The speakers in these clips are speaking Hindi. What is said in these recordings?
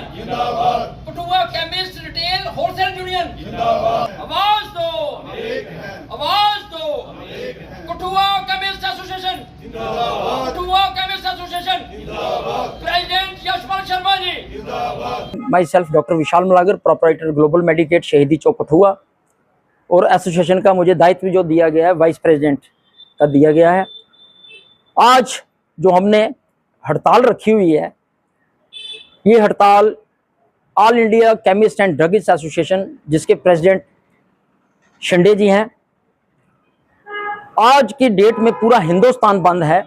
यूनियन जिंदाबाद, Kathua chemist retail wholesale union जिंदाबाद, आवाज दो, आवाज दो, कठुआ केमिस्ट एसोसिएशन जिंदाबाद, कठुआ केमिस्ट एसोसिएशन जिंदाबाद, प्रेसिडेंट यशपाल शर्मा जी जिंदाबाद। Myself doctor Vishal Malagar, proprietor Global Medicate Shahidi Chowk Kathua, और एसोसिएशन का मुझे दायित्व जो दिया गया है वाइस प्रेसिडेंट का दिया गया है। आज जो हमने हड़ताल रखी हुई है, ये हड़ताल all India chemist and druggist association जिसके प्रेसिडेंट शिंदे जी हैं, आज की डेट में पूरा हिंदुस्तान बंद है।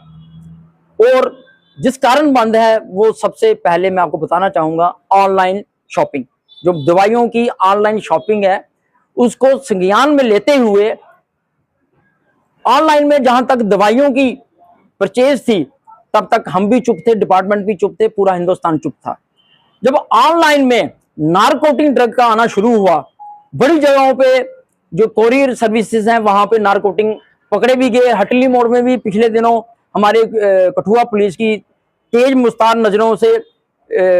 और जिस कारण बंद है वो सबसे पहले मैं आपको बताना चाहूँगा, ऑनलाइन शॉपिंग, जो दवाइयों की ऑनलाइन शॉपिंग है उसको संज्ञान में लेते हुए ऑनलाइन में जहां तक दवाइयों की परचेज थी तब तक हम भी चुप थे, डिपार्टमेंट भी चुप थे, पूरा हिंदुस्तान चुप था। जब ऑनलाइन में नारकोटिक ड्रग का आना शुरू हुआ, बड़ी जगहों पे जो कोरियर सर्विसेज हैं वहां पे नारकोटिक पकड़े भी गए। हटली मोड़ में भी पिछले दिनों हमारे कठुआ पुलिस की तेज मुस्तार नजरों से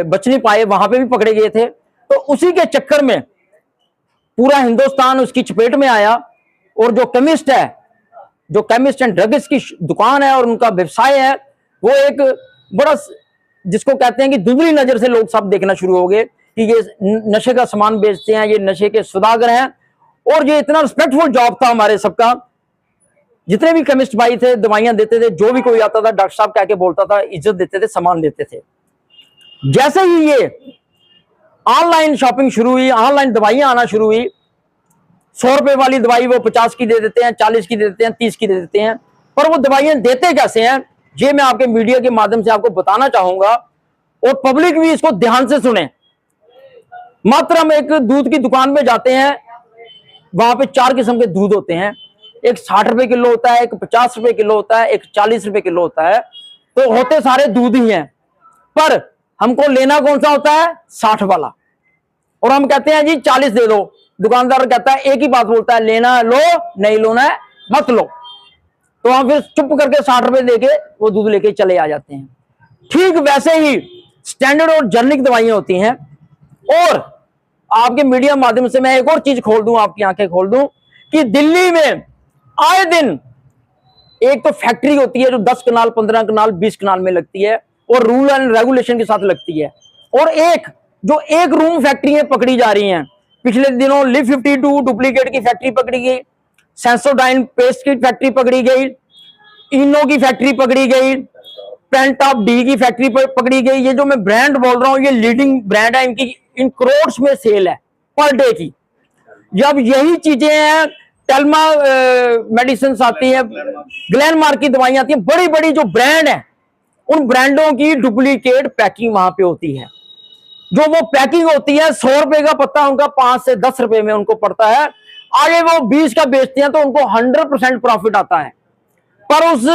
बच नहीं पाए, वहां पे भी पकड़े गए थे। तो उसी के चक्कर में पूरा हिंदुस्तान उसकी चपेट में आया। और जो केमिस्ट है, जो केमिस्ट एंड ड्रग्स की दुकान है और उनका व्यवसाय है, वो एक बड़ा, जिसको कहते हैं कि दुबली नजर से लोग सब देखना शुरू हो गए कि ये नशे का सामान बेचते हैं, ये नशे के सौदागर हैं। और ये इतना रिस्पेक्टफुल जॉब था हमारे सबका, जितने भी केमिस्ट भाई थे दवाइयां देते थे, जो भी कोई आता था डॉक्टर साहब कह के बोलता था, इज्जत देते थे, सामान देते थे। जैसे ही ये ऑनलाइन शॉपिंग शुरू हुई, ऑनलाइन दवाइयां आना शुरू हुई, 100 रुपए वाली दवाई वो 50 की दे देते हैं, 40 की दे देते हैं, 30 की दे देते हैं। पर वो दवाइयां देते कैसे हैं, ये मैं आपके मीडिया के माध्यम से आपको बताना चाहूंगा, और पब्लिक भी इसको ध्यान से सुने। मात्र हम एक दूध की दुकान में जाते हैं, वहां पे 4 किस्म के दूध होते हैं। एक 60 रुपए किलो होता है, एक 50 रुपए किलो होता है, एक 40 रुपए किलो होता है। तो होते सारे दूध ही हैं, पर हमको लेना कौन सा होता है, 60 वाला। और हम कहते हैं जी 40 दे दो। दुकानदार कहता है, एक ही बात बोलता है, लेना लो, नहीं लेना है मत लो। तो हम फिर चुप करके 60 रुपए देके वो दूध लेके चले आ जाते हैं। ठीक वैसे ही स्टैंडर्ड और जेनेरिक दवाइयां होती हैं। और आपके मीडिया माध्यम से मैं एक और चीज खोल दूं, आपकी आंखें खोल दूं, कि दिल्ली में आए दिन एक तो फैक्ट्री होती है जो 10 कनाल, 15 कनाल, 20 कनाल में लगती है और रूल एंड रेगुलेशन के साथ लगती है। और एक रूम फैक्ट्री पकड़ी जा रही हैं। पिछले दिनों लिव 52 डुप्लीकेट की फैक्ट्री पकड़ी गई, सेंसोडाइन पेस्ट की फैक्ट्री पकड़ी गई, इनो की फैक्ट्री पकड़ी गई, पेंटॉप डी की फैक्ट्री पकड़ी गई। ये जो मैं ब्रांड बोल रहा हूं, ये लीडिंग ब्रांड है, इनकी इन करोड़ में सेल है पर डे की। जब यही चीजें हैं, टेल्मा मेडिसिन आती है, ग्लेनमार्क की दवाइयां आती है, बड़ी बड़ी जो ब्रांड है, उन ब्रांडों की डुप्लीकेट पैकिंग वहां पे होती है। जो वो पैकिंग होती है, 100 रुपए का पत्ता उनका 5 से 10 रुपए में उनको पड़ता है। आगे वो 20 का बेचते हैं तो उनको 100% प्रॉफिट आता है। पर उस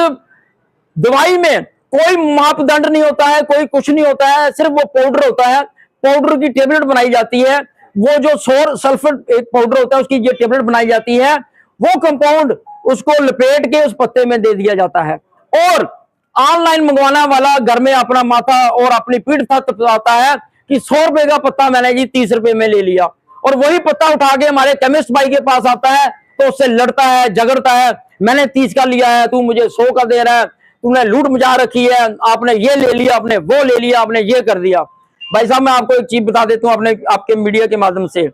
दवाई में कोई मापदंड नहीं होता है, कोई कुछ नहीं होता है, सिर्फ वो पाउडर होता है। पाउडर की टेबलेट बनाई जाती है, वो जो सल्फर एक पाउडर होता है उसकी ये टेबलेट बनाई जाती है, वो कंपाउंड उसको लपेट के उस पत्ते में दे दिया जाता है। और ऑनलाइन मंगवाना वाला घर में अपना माथा और अपनी पीठ थपथपाता है कि 100 रुपए का पत्ता मैंने जी 30 रुपए में ले लिया। और वही पत्ता उठा के हमारे केमिस्ट भाई के पास आता है तो उससे लड़ता है, झगड़ता है, मैंने 30 का लिया है, तू मुझे 100 का दे रहा है, तूने लूट मचा रखी है, आपने ये ले लिया, आपने वो ले लिया, आपने ये कर दिया। भाई साहब मैं आपको एक चीज बता देता हूं अपने आपके मीडिया के माध्यम से,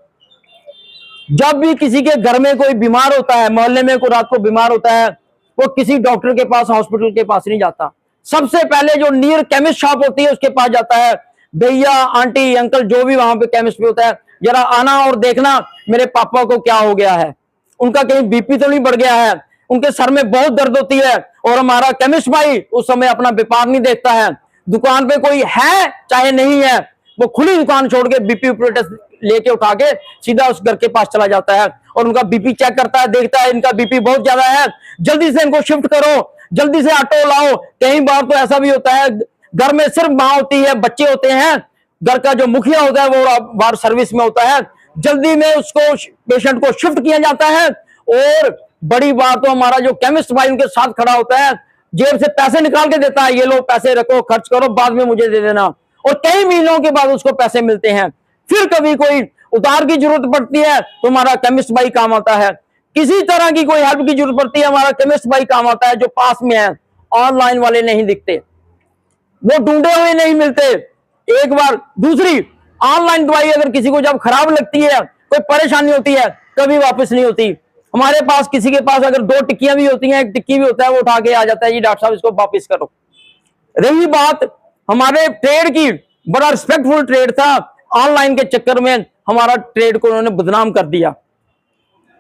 जब भी किसी के घर में कोई बीमार होता है, मोहल्ले में कोई रात को बीमार होता है, वो किसी डॉक्टर के पास, हॉस्पिटल के पास नहीं जाता। सबसे पहले जो नियर केमिस्ट शॉप होती है उसके पास जाता है। भैया, आंटी, अंकल, जो भी वहां पे केमिस्ट पे होता है, जरा आना और देखना मेरे पापा को क्या हो गया है, उनका कहीं बीपी तो नहीं बढ़ गया है, उनके सर में बहुत दर्द होती है। और हमारा केमिस्ट भाई उस समय अपना व्यापार नहीं देखता है, दुकान पे कोई है चाहे नहीं है, वो खुली दुकान छोड़ के बीपी ऑपरेटर लेके उठा के सीधा उस घर के पास चला जाता है और उनका बीपी चेक करता है, देखता है इनका बीपी बहुत ज्यादा है, जल्दी से इनको शिफ्ट करो, जल्दी से ऑटो लाओ। कई बार तो ऐसा भी होता है घर में सिर्फ माँ होती है, बच्चे होते हैं, घर का जो मुखिया होता है वो बाहर सर्विस में होता है, जल्दी में उसको पेशेंट को शिफ्ट किया जाता है। और बड़ी बात तो हमारा जो केमिस्ट भाई उनके साथ खड़ा होता है, जेब से पैसे निकाल के देता है, ये लो पैसे रखो, खर्च करो, बाद में मुझे दे देना। और कई महीनों के बाद उसको पैसे मिलते हैं। फिर कभी कोई उधार की जरूरत पड़ती है तो हमारा केमिस्ट भाई काम आता है, किसी तरह की कोई हेल्प की जरूरत पड़ती है हमारा केमिस्ट भाई काम आता है जो पास में है। ऑनलाइन वाले नहीं दिखते, वो ढूंढे हुए नहीं मिलते। एक बार दूसरी, ऑनलाइन दवाई अगर किसी को जब खराब लगती है, कोई परेशानी होती है, कभी वापस नहीं होती। हमारे पास किसी के पास अगर 2 टिक्कियां भी होती हैं, 1 टिक्की भी होता है, वो उठा के आ जाता है, जी डॉक्टर साहब इसको वापस करो। रही बात हमारे ट्रेड की, बड़ा रिस्पेक्टफुल ट्रेड था, ऑनलाइन के चक्कर में हमारा ट्रेड को उन्होंने बदनाम कर दिया।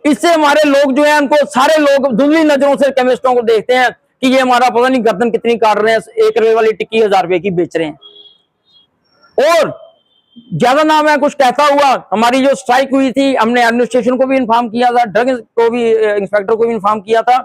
इससे हमारे लोग जो है, उनको सारे लोग धुंधली नजरों से केमिस्टों को देखते हैं कि ये हमारा पता नहीं गर्दन कितनी काट रहे हैं, 1 रुपए वाली टिक्की 1000 रुपए की बेच रहे हैं। और ज्यादा ना मैं कुछ कहता हुआ, हमारी जो स्ट्राइक हुई थी, हमने एडमिनिस्ट्रेशन को भी इन्फॉर्म किया था, ड्रग को भी इंस्पेक्टर को भी इन्फॉर्म किया था